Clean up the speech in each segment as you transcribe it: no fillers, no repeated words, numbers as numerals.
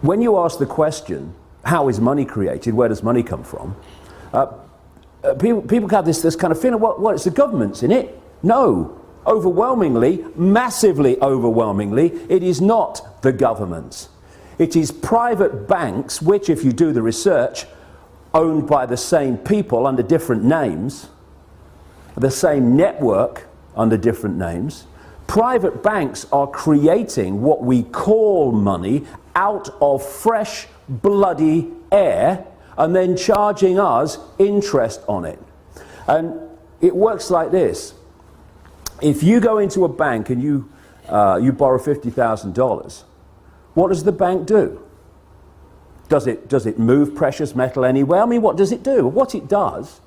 when you ask the question, how is money created, where does money come from, people have this kind of feeling, what, it's the government's in it? No. Overwhelmingly, massively overwhelmingly, it is not the government's. It is private banks, which, if you do the research, owned by the same people under different names, the same network under different names. Private banks are creating what we call money out of fresh, bloody air and then charging us interest on it. And it works like this. If you go into a bank and you borrow $50,000, what does the bank do? Does it move precious metal anywhere? I mean, what does it do? What it does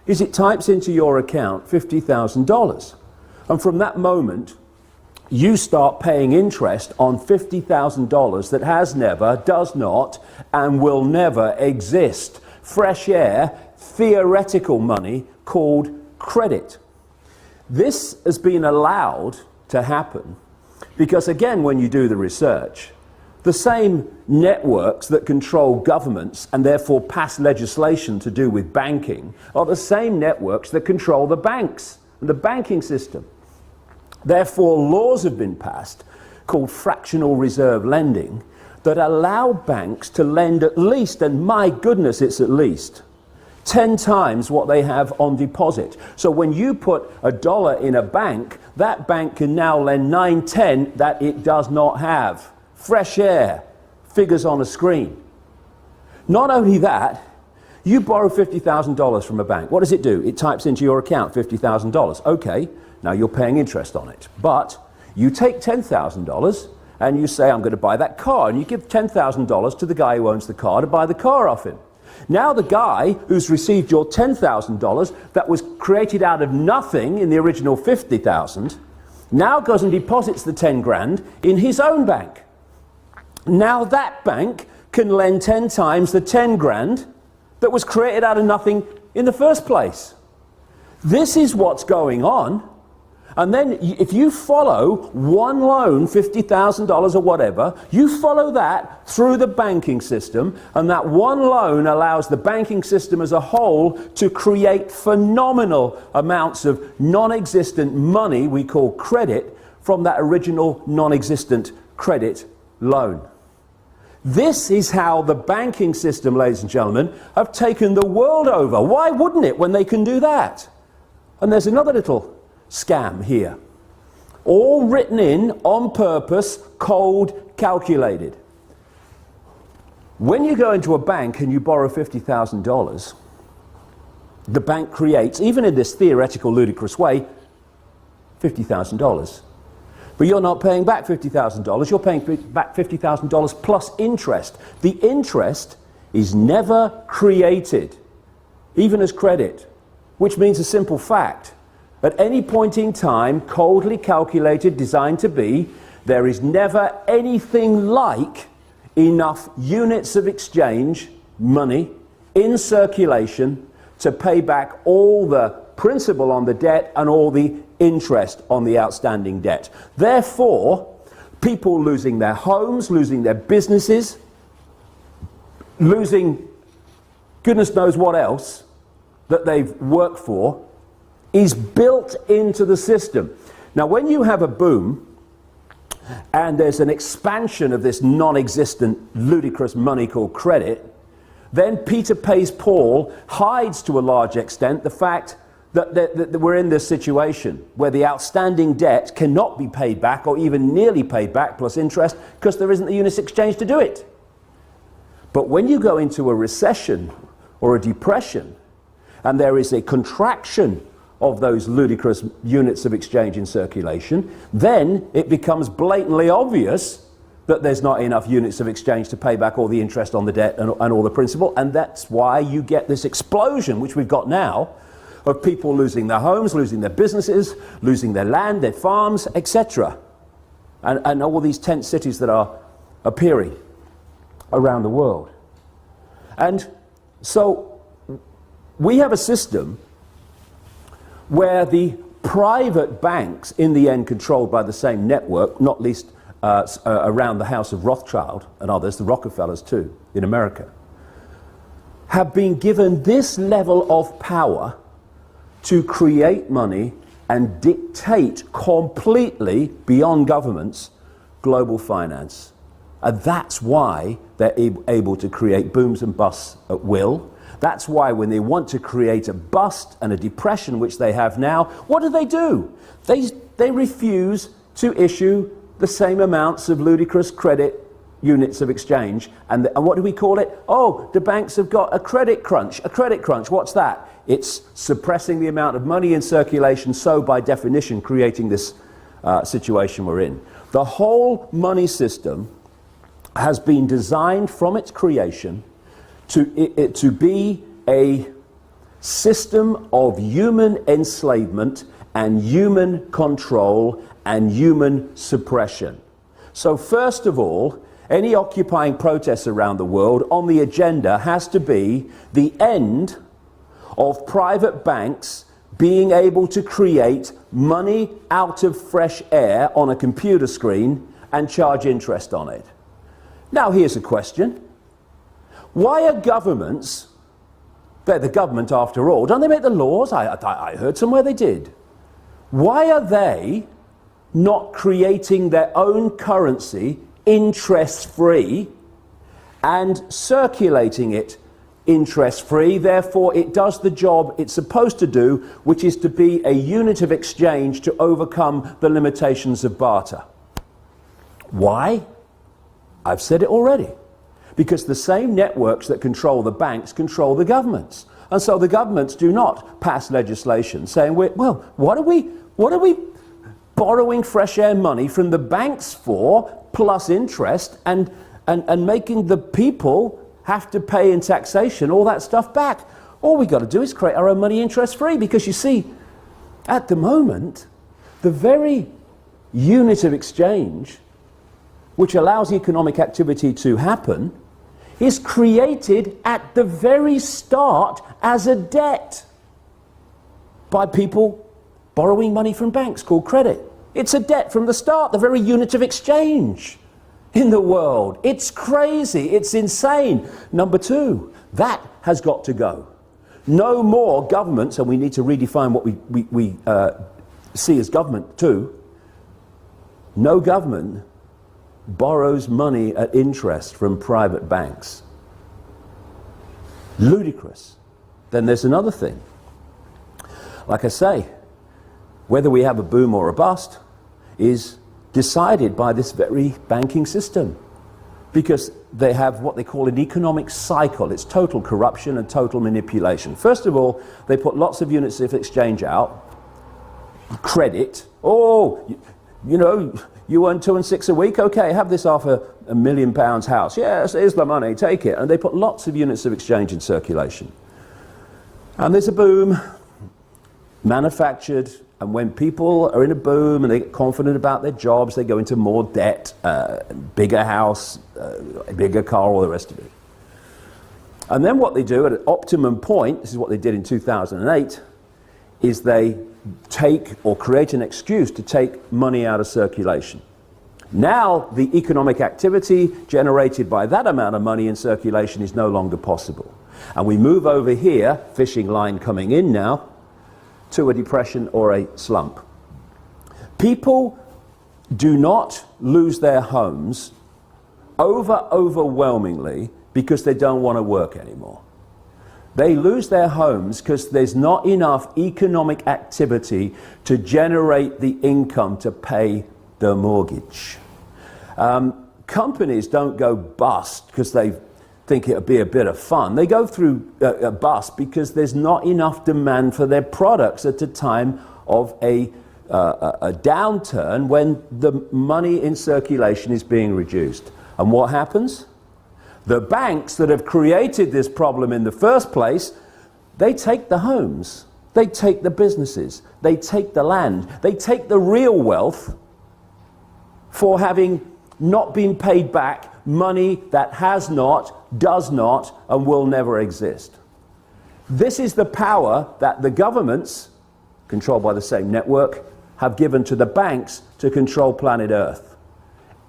is it types into your account $50,000. And from that moment, you start paying interest on $50,000 that has never, does not, and will never exist. Fresh air, theoretical money called credit. This has been allowed to happen because, again, when you do the research, the same networks that control governments and therefore pass legislation to do with banking are the same networks that control the banks and the banking system. Therefore, laws have been passed called fractional reserve lending that allow banks to lend at least, and my goodness, it's at least 10 times what they have on deposit. So when you put $1 in a bank, that bank can now lend 9/10 that it does not have. Fresh air, figures on a screen. Not only that, you borrow $50,000 from a bank. What does it do? It types into your account $50,000. Okay, now you're paying interest on it. But you take $10,000 and you say, I'm going to buy that car. And you give $10,000 to the guy who owns the car to buy the car off him. Now the guy who's received your $10,000 that was created out of nothing in the original $50,000 now goes and deposits the 10 grand in his own bank. Now that bank can lend 10 times the 10 grand that was created out of nothing in the first place. This is what's going on. And then if you follow one loan, $50,000 or whatever, you follow that through the banking system, and that one loan allows the banking system as a whole to create phenomenal amounts of non-existent money we call credit from that original non-existent credit loan. This is how the banking system, ladies and gentlemen, have taken the world over. Why wouldn't it when they can do that? And there's another little scam here. All written in on purpose, cold, calculated. When you go into a bank and you borrow $50,000, the bank creates, even in this theoretical, ludicrous way, $50,000. But you're not paying back $50,000, you're paying back $50,000 plus interest. The interest is never created, even as credit, which means a simple fact. At any point in time, coldly calculated, designed to be, there is never anything like enough units of exchange, money, in circulation to pay back all the principal on the debt and all the interest on the outstanding debt. Therefore, people losing their homes, losing their businesses, losing goodness knows what else that they've worked for, is built into the system. Now, when you have a boom and there's an expansion of this non-existent, ludicrous money called credit, then Peter Pays Paul hides to a large extent the fact that we're in this situation where the outstanding debt cannot be paid back or even nearly paid back plus interest because there isn't the units exchange to do it. But when you go into a recession or a depression and there is a contraction of those ludicrous units of exchange in circulation, then it becomes blatantly obvious that there's not enough units of exchange to pay back all the interest on the debt and all the principal, and that's why you get this explosion, which we've got now, of people losing their homes, losing their businesses, losing their land, their farms, etc. And all these tent cities that are appearing around the world. And so we have a system where the private banks, in the end controlled by the same network, not least around the House of Rothschild and others, the Rockefellers too, in America, have been given this level of power to create money and dictate completely, beyond governments, global finance. And that's why they're able to create booms and busts at will. That's why when they want to create a bust and a depression, which they have now, what do? They refuse to issue the same amounts of ludicrous credit units of exchange. And what do we call it? Oh, the banks have got a credit crunch. A credit crunch, what's that? It's suppressing the amount of money in circulation, so by definition creating this situation we're in. The whole money system has been designed from its creation to be a system of human enslavement and human control and human suppression. So first of all, any occupying protests around the world on the agenda has to be the end of private banks being able to create money out of fresh air on a computer screen and charge interest on it. Now here's a question. Why are governments, they're the government after all, don't they make the laws? I heard somewhere they did. Why are they not creating their own currency interest-free and circulating it interest-free? Therefore, it does the job it's supposed to do, which is to be a unit of exchange to overcome the limitations of barter. Why? I've said it already. Because the same networks that control the banks control the governments. And so the governments do not pass legislation saying, well, what are we borrowing fresh air money from the banks for, plus interest, and making the people have to pay in taxation all that stuff back? All we got to do is create our own money interest-free, because you see, at the moment, the very unit of exchange which allows economic activity to happen is created at the very start as a debt by people borrowing money from banks, called credit. It's a debt from the start, the very unit of exchange in the world. It's crazy, it's insane. Number two, that has got to go. No more governments, and we need to redefine what we see as government too. No government borrows money at interest from private banks. Ludicrous. Then there's another thing. Like I say, whether we have a boom or a bust is decided by this very banking system, because they have what they call an economic cycle. It's total corruption and total manipulation. First of all, they put lots of units of exchange out, credit. Oh, you know, you earn 2 and 6 a week? Okay, have this £500,000 house. Yes, here's the money, take it. And they put lots of units of exchange in circulation. And there's a boom, manufactured, and when people are in a boom and they get confident about their jobs, they go into more debt, bigger house, bigger car, all the rest of it. And then what they do at an optimum point, this is what they did in 2008, is they take or create an excuse to take money out of circulation. Now the economic activity generated by that amount of money in circulation is no longer possible. And we move over here, fishing line coming in now, to a depression or a slump. People do not lose their homes overwhelmingly because they don't want to work anymore. They lose their homes because there's not enough economic activity to generate the income to pay the mortgage. Companies don't go bust because they think it would be a bit of fun. They go through a bust because there's not enough demand for their products at a time of a downturn when the money in circulation is being reduced. And what happens? The banks that have created this problem in the first place, they take the homes, they take the businesses, they take the land, they take the real wealth for having not been paid back money that has not, does not, and will never exist. This is the power that the governments, controlled by the same network, have given to the banks to control planet Earth.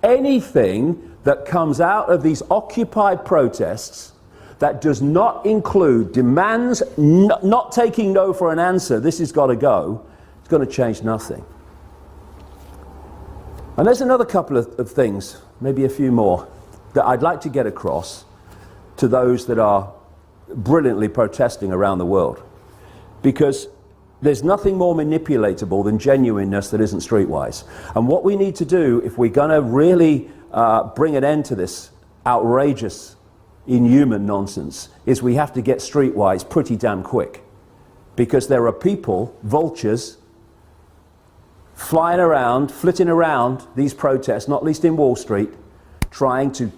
anything that comes out of these Occupy protests that does not include demands, not taking no for an answer, this has got to go, it's going to change nothing. And there's another couple of things, maybe a few more, that I'd like to get across to those that are brilliantly protesting around the world. Because there's nothing more manipulatable than genuineness that isn't streetwise. And what we need to do, if we're going to really bring an end to this outrageous, inhuman nonsense, is we have to get streetwise pretty damn quick. Because there are people, vultures, flying around, flitting around these protests, not least in Wall Street, trying to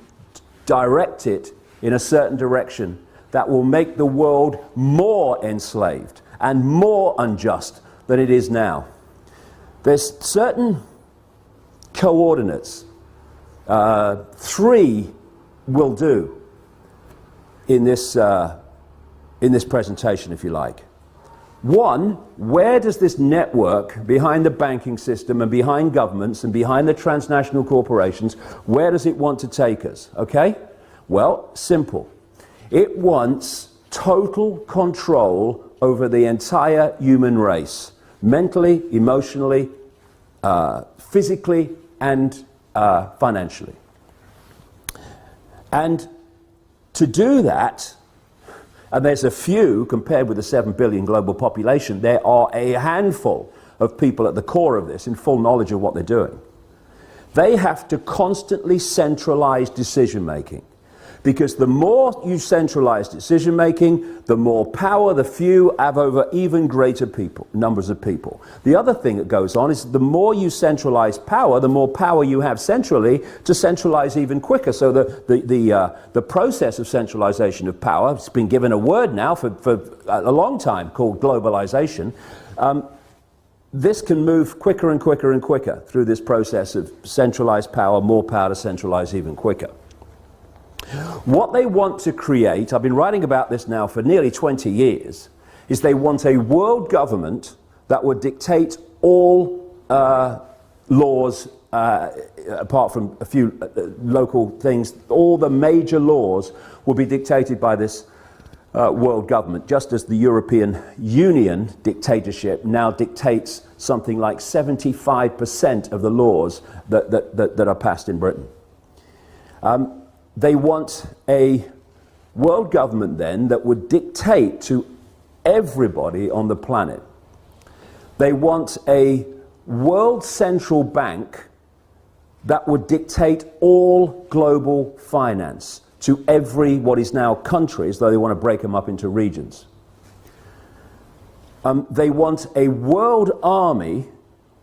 direct it in a certain direction that will make the world more enslaved and more unjust than it is now. There's certain coordinates, 3 will do in this presentation, if you like. 1, where does this network behind the banking system and behind governments and behind the transnational corporations, where does it want to take us? Okay? Well, simple. It wants total control over the entire human race, mentally, emotionally, physically, and financially. And to do that, and there's a few, compared with the 7 billion global population, there are a handful of people at the core of this in full knowledge of what they're doing. They have to constantly centralize decision making. Because the more you centralize decision making, the more power the few have over even greater numbers of people. The other thing that goes on is the more you centralize power, the more power you have centrally to centralize even quicker. So the process of centralization of power, it's been given a word now for a long time called globalization. This can move quicker and quicker and quicker through this process of centralized power, more power to centralize even quicker. What they want to create, I've been writing about this now for nearly 20 years, is they want a world government that would dictate all laws, apart from a few local things. All the major laws will be dictated by this world government, just as the European Union dictatorship now dictates something like 75% of the laws that are passed in Britain. They want a world government then that would dictate to everybody on the planet. They want a world central bank that would dictate all global finance to every what is now countries, though they want to break them up into regions. They want a world army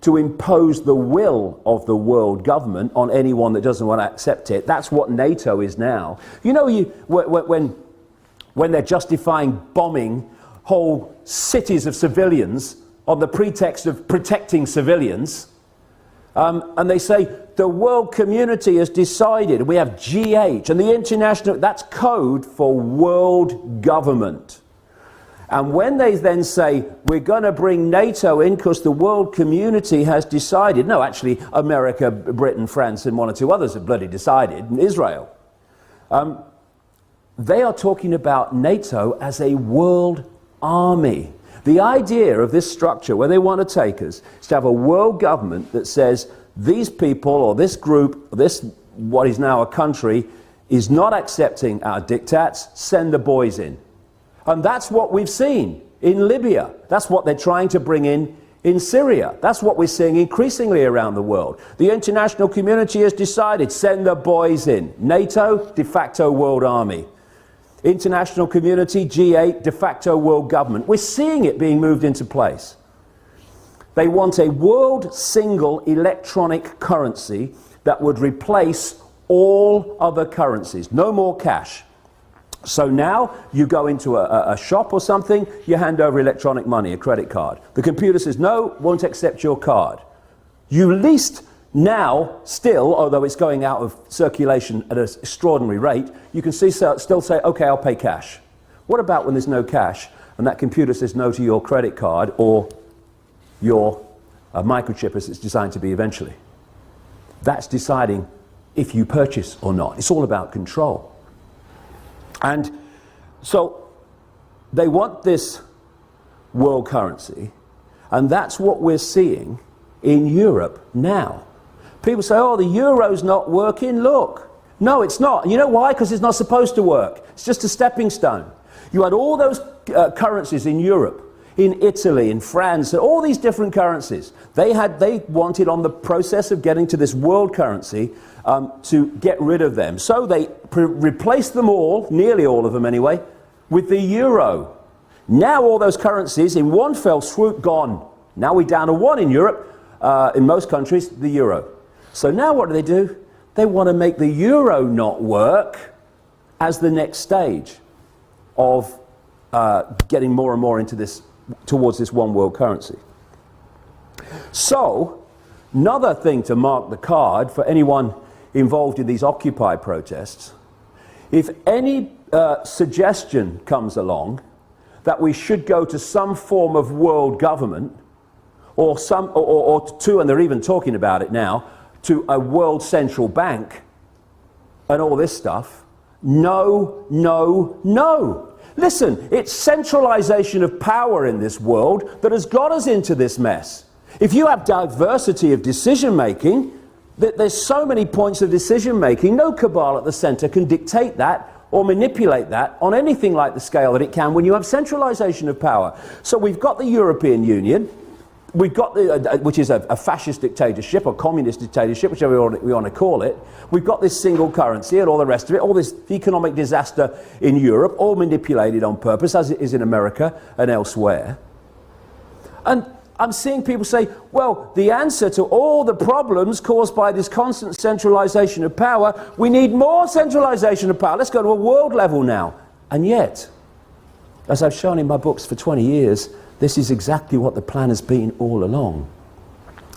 to impose the will of the world government on anyone that doesn't want to accept it. That's what NATO is now. You know, when they're justifying bombing whole cities of civilians on the pretext of protecting civilians, and they say the world community has decided, we have GH, and the international, that's code for world government. And when they then say, we're going to bring NATO in because the world community has decided, no, actually, America, Britain, France, and 1 or 2 others have bloody decided, and Israel. They are talking about NATO as a world army. The idea of this structure, where they want to take us, is to have a world government that says, these people, or this group, this, what is now a country, is not accepting our diktats, send the boys in. And that's what we've seen in Libya. That's what they're trying to bring in Syria. That's what we're seeing increasingly around the world. The international community has decided, send the boys in. NATO, de facto world army. International community, G8, de facto world government. We're seeing it being moved into place. They want a world single electronic currency that would replace all other currencies. No more cash. So now you go into a shop or something, you hand over electronic money, a credit card. The computer says, no, won't accept your card. You least now, still, although it's going out of circulation at an extraordinary rate, you can still say, okay, I'll pay cash. What about when there's no cash and that computer says no to your credit card or your microchip as it's designed to be eventually? That's deciding if you purchase or not. It's all about control. And so they want this world currency, and that's what we're seeing in Europe now. People say, oh, the euro's not working. Look. No, it's not. And you know why? Because it's not supposed to work. It's just a stepping stone. You had all those currencies in Europe, in Italy, in France, all these different currencies. They wanted on the process of getting to this world currency to get rid of them. So they replaced them all, nearly all of them anyway, with the euro. Now all those currencies in one fell swoop gone. Now we're down to one in Europe, in most countries, the euro. So now what do? They want to make the euro not work as the next stage of getting more and more into this, towards this one world currency. So, another thing to mark the card for anyone involved in these Occupy protests, if any suggestion comes along that we should go to some form of world government, or to, and they're even talking about it now, to a world central bank and all this stuff, no, no, no. Listen, it's centralization of power in this world that has got us into this mess. If you have diversity of decision making, there's so many points of decision making, no cabal at the center can dictate that or manipulate that on anything like the scale that it can when you have centralization of power. So we've got the European Union, we've got which is a fascist dictatorship or communist dictatorship, whichever we want to call it. We've got this single currency and all the rest of it, all this economic disaster in Europe, all manipulated on purpose, as it is in America and elsewhere. And I'm seeing people say, well, the answer to all the problems caused by this constant centralization of power, we need more centralization of power. Let's go to a world level now. And yet, as I've shown in my books for 20 years, this is exactly what the plan has been all along.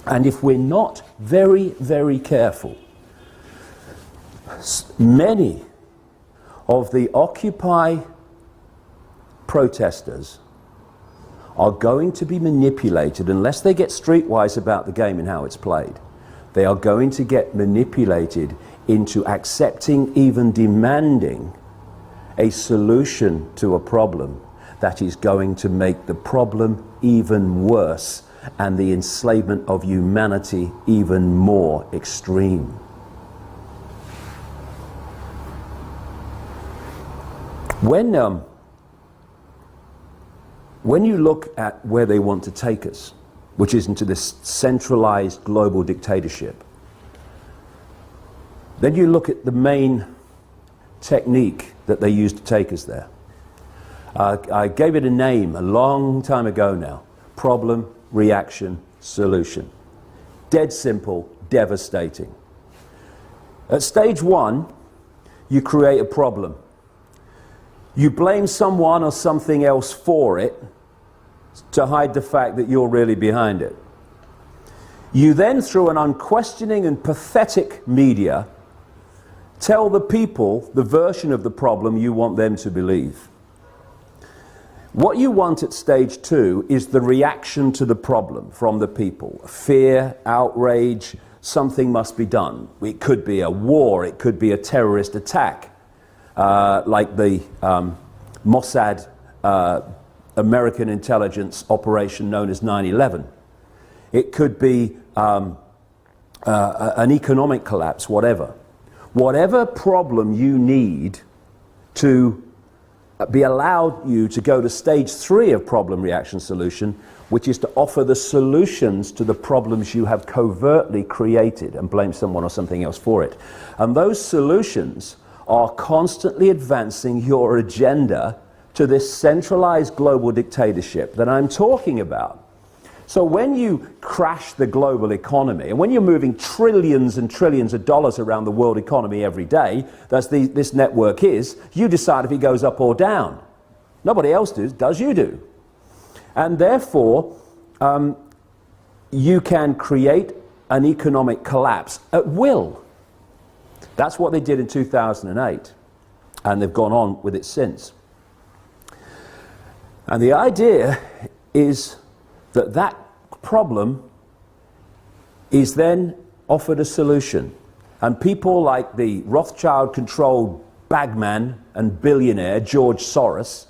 And if we're not very, very careful, many of the Occupy protesters are going to be manipulated, unless they get streetwise about the game and how it's played. They are going to get manipulated into accepting, even demanding, a solution to a problem that is going to make the problem even worse and the enslavement of humanity even more extreme. When you look at where they want to take us, which is into this centralized global dictatorship, then you look at the main technique that they use to take us there. I gave it a name a long time ago now. Problem, reaction, solution. Dead simple, devastating. At stage one, you create a problem. You blame someone or something else for it to hide the fact that you're really behind it. You then, through an unquestioning and pathetic media, tell the people the version of the problem you want them to believe. What you want at stage two is the reaction to the problem from the people. Fear, outrage, something must be done. It could be a war, it could be a terrorist attack, like the Mossad American intelligence operation known as 9/11. It could be an economic collapse, whatever. Whatever problem you need to be allowed you to go to stage 3 of problem, reaction, solution, which is to offer the solutions to the problems you have covertly created and blame someone or something else for it. And those solutions are constantly advancing your agenda to this centralized global dictatorship that I'm talking about. So when you crash the global economy, and when you're moving trillions and trillions of dollars around the world economy every day, that's this network is, you decide if it goes up or down. Nobody else does, you do. And therefore, you can create an economic collapse at will. That's what they did in 2008, and they've gone on with it since. And the idea is that that problem is then offered a solution. And people like the Rothschild-controlled bagman and billionaire George Soros,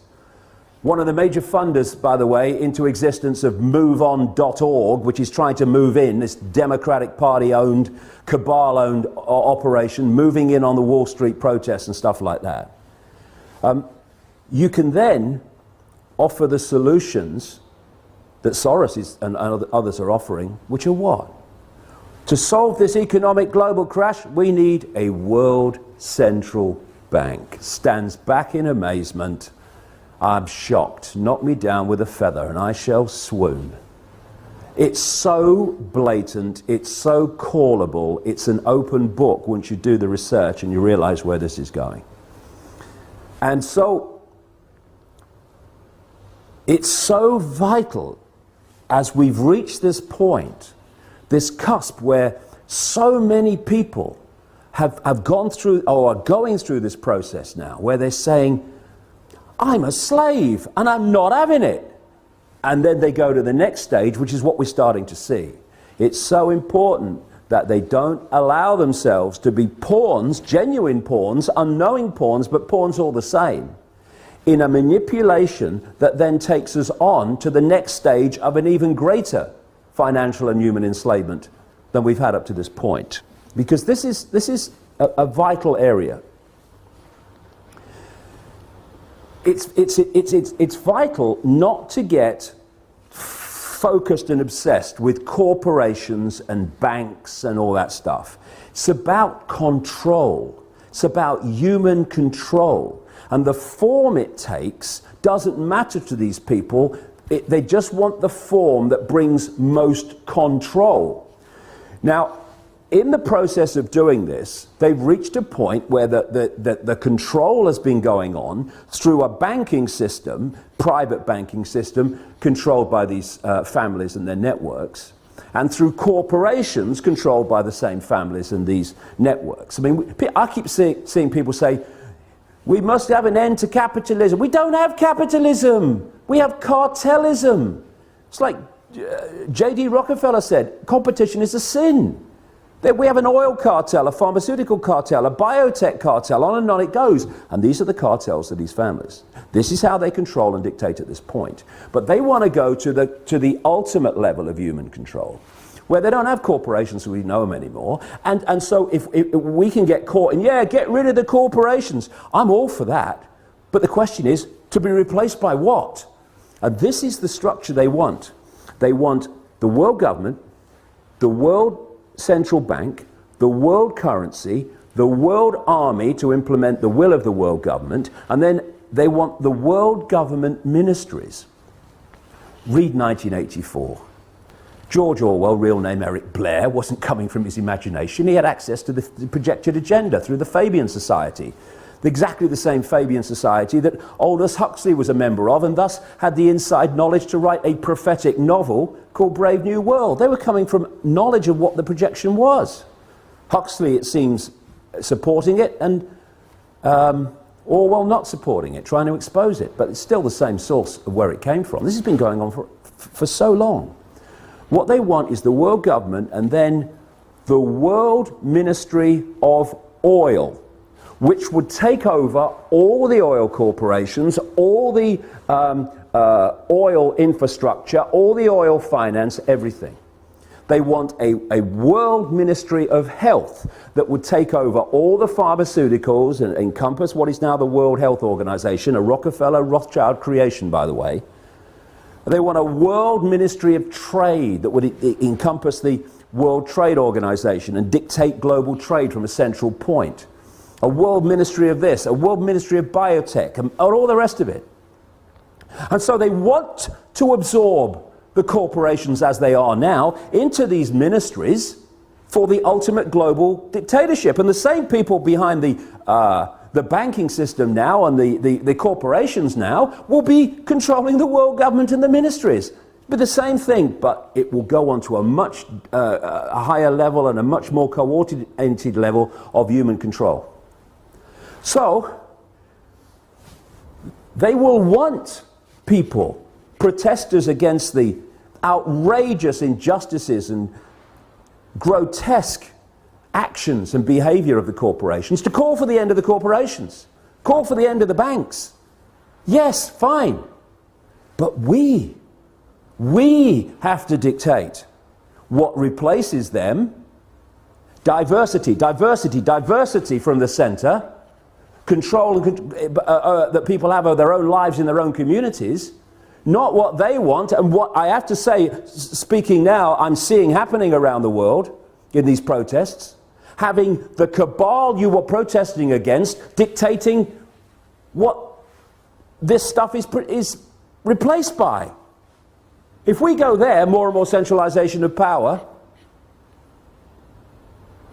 one of the major funders, by the way, into existence of MoveOn.org, which is trying to move in, this Democratic Party-owned, cabal-owned operation, moving in on the Wall Street protests and stuff like that. You can then offer the solutions that Soros and others are offering, which are what? To solve this economic global crash, we need a world central bank. Stands back in amazement. I'm shocked. Knock me down with a feather and I shall swoon. It's so blatant, it's so callable, it's an open book once you do the research and you realize where this is going. And so, it's so vital as we've reached this point, this cusp where so many people have gone through or are going through this process now, where they're saying, I'm a slave and I'm not having it. And then they go to the next stage, which is what we're starting to see. It's so important that they don't allow themselves to be pawns, genuine pawns, unknowing pawns, but pawns all the same, in a manipulation that then takes us on to the next stage of an even greater financial and human enslavement than we've had up to this point. Because this is a vital area. It's vital not to get focused and obsessed with corporations and banks and all that stuff. It's about control. It's about human control. And the form it takes doesn't matter to these people. They just want the form that brings most control. Now, in the process of doing this, they've reached a point where the control has been going on through a banking system, private banking system, controlled by these families and their networks, and through corporations controlled by the same families and these networks. I mean, I keep seeing people say, we must have an end to capitalism. We don't have capitalism. We have cartelism. It's like J.D. Rockefeller said, competition is a sin. We have an oil cartel, a pharmaceutical cartel, a biotech cartel, on and on it goes. And these are the cartels of these families. This is how they control and dictate at this point. But they want to go to the ultimate level of human control, where they don't have corporations, so we know them anymore. And so if we can get caught in, yeah, get rid of the corporations, I'm all for that. But the question is, to be replaced by what? And this is the structure they want. They want the world government, the world central bank, the world currency, the world army to implement the will of the world government, and then they want the world government ministries. Read 1984. George Orwell, real name Eric Blair, wasn't coming from his imagination. He had access to the projected agenda through the Fabian Society. Exactly the same Fabian Society that Aldous Huxley was a member of, and thus had the inside knowledge to write a prophetic novel called Brave New World. They were coming from knowledge of what the projection was. Huxley, it seems, supporting it, and Orwell not supporting it, trying to expose it. But it's still the same source of where it came from. This has been going on for so long. What they want is the world government and then the World Ministry of Oil, which would take over all the oil corporations, all the oil infrastructure, all the oil finance, everything. They want a world ministry of health that would take over all the pharmaceuticals and encompass what is now the World Health Organization, a Rockefeller Rothschild creation, by the way. They want a world ministry of trade that would encompass the World Trade Organization and dictate global trade from a central point. A world ministry of this, a world ministry of biotech, and all the rest of it. And so they want to absorb the corporations as they are now into these ministries for the ultimate global dictatorship. And the same people behind the banking system now and the corporations now will be controlling the world government and the ministries. But the same thing, but it will go on to a much higher level and a much more coordinated level of human control. So, they will want people, protesters against the outrageous injustices and grotesque actions and behavior of the corporations, to call for the end of the corporations, call for the end of the banks. Yes, fine. But we have to dictate what replaces them. Diversity from the centre, control that people have of their own lives in their own communities, not what they want. And what I have to say, speaking now, I'm seeing happening around the world in these protests, having the cabal you were protesting against dictating what this stuff is replaced by. If we go there, more and more centralisation of power,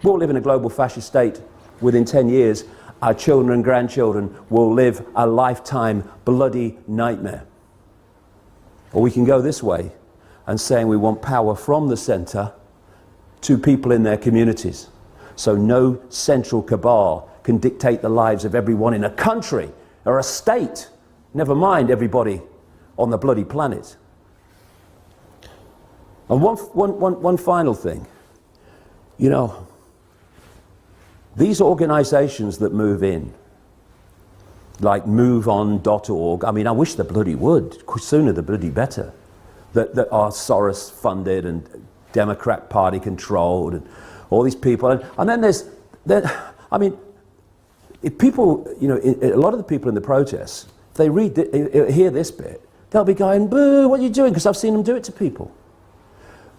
we'll live in a global fascist state within 10 years. Our children and grandchildren will live a lifetime bloody nightmare. Or we can go this way and saying we want power from the centre to people in their communities. So no central cabal can dictate the lives of everyone in a country or a state, never mind everybody on the bloody planet. And one final thing. You know, these organisations that move in, like moveon.org, I mean, I wish the bloody would, sooner the bloody better, that are Soros funded and Democrat Party controlled and all these people. And then I mean, if people, you know, a lot of the people in the protests, if they hear this bit, they'll be going, boo, what are you doing? Because I've seen them do it to people.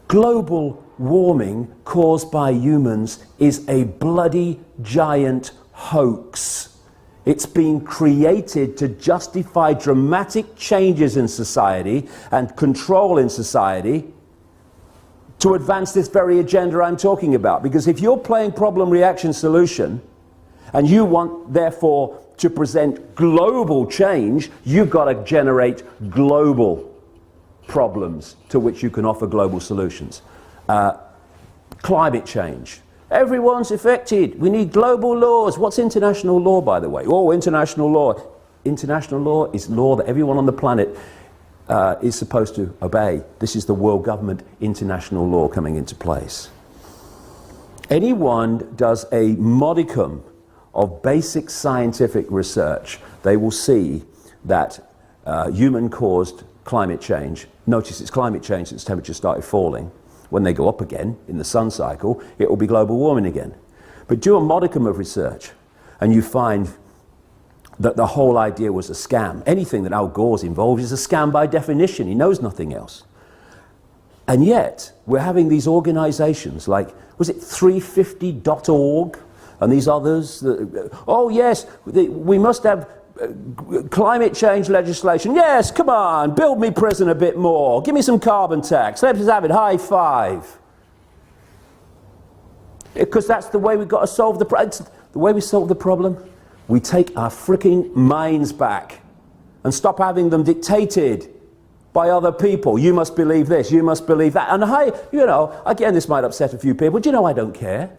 Global warming caused by humans is a bloody giant hoax. It's been created to justify dramatic changes in society and control in society to advance this very agenda I'm talking about. Because if you're playing problem, reaction, solution, and you want, therefore, to present global change, you've got to generate global problems to which you can offer global solutions. Climate change. Everyone's affected. We need global laws. What's international law, by the way? Oh, international law. International law is law that everyone on the planet is supposed to obey. This is the world government international law coming into place. Anyone does a modicum of basic scientific research, they will see that human-caused climate change, notice it's climate change since temperatures started falling. When they go up again in the sun cycle, it will be global warming again. But do a modicum of research and you find that the whole idea was a scam. Anything that Al Gore's involved is a scam by definition. He knows nothing else. And yet, we're having these organizations like, was it 350.org and these others? Oh yes, we must have climate change legislation. Yes, come on, build me prison a bit more. Give me some carbon tax. Let's have it. High five. Because that's the way we've got to solve the problem. The way we solve the problem, we take our freaking minds back and stop having them dictated by other people. You must believe this, you must believe that. And you know, again, this might upset a few people, but you know I don't care.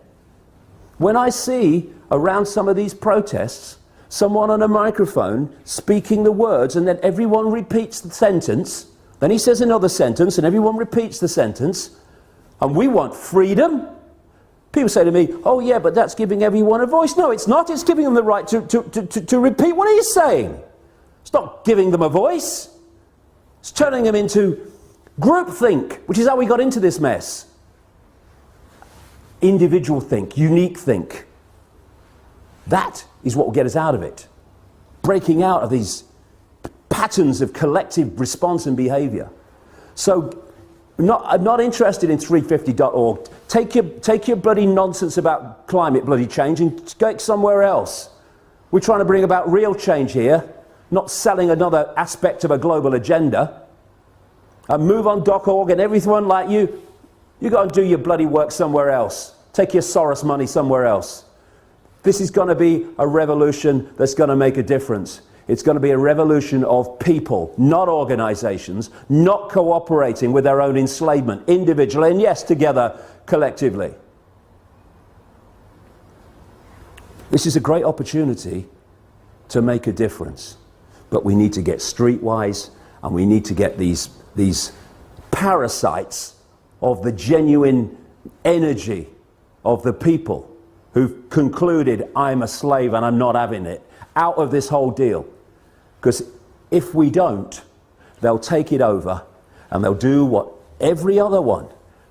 When I see around some of these protests someone on a microphone speaking the words and then everyone repeats the sentence, then he says another sentence and everyone repeats the sentence, and we want freedom. People say to me, oh yeah, but that's giving everyone a voice. No, it's not. It's giving them the right to repeat what he's saying. It's not giving them a voice. It's turning them into groupthink, which is how we got into this mess. Individual think, unique think. That is what will get us out of it. Breaking out of these patterns of collective response and behavior. So, I'm not interested in 350.org. Take your bloody nonsense about climate bloody change and go somewhere else. We're trying to bring about real change here, not selling another aspect of a global agenda. And moveon.org and everyone like you go and do your bloody work somewhere else. Take your Soros money somewhere else. This is going to be a revolution that's going to make a difference. It's going to be a revolution of people, not organizations, not cooperating with their own enslavement, individually, and yes, together, collectively. This is a great opportunity to make a difference. But we need to get streetwise, and we need to get these parasites of the genuine energy of the people who've concluded I'm a slave and I'm not having it, out of this whole deal. Because if we don't, they'll take it over and they'll do what every other one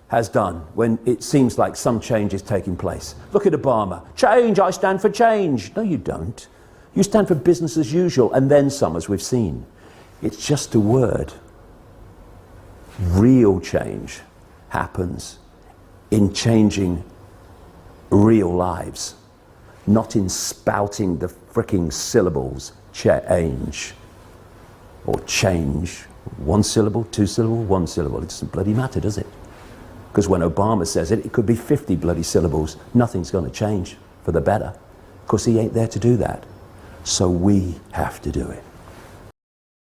has done when it seems like some change is taking place. Look at Obama. Change, I stand for change. No, you don't. You stand for business as usual, and then some, as we've seen. It's just a word. Real change happens in changing real lives, not in spouting the fricking syllables change or change. One syllable, two syllable, one syllable. It doesn't bloody matter, does it? Because when Obama says it, it could be 50 bloody syllables. Nothing's going to change for the better. Because he ain't there to do that. So we have to do it.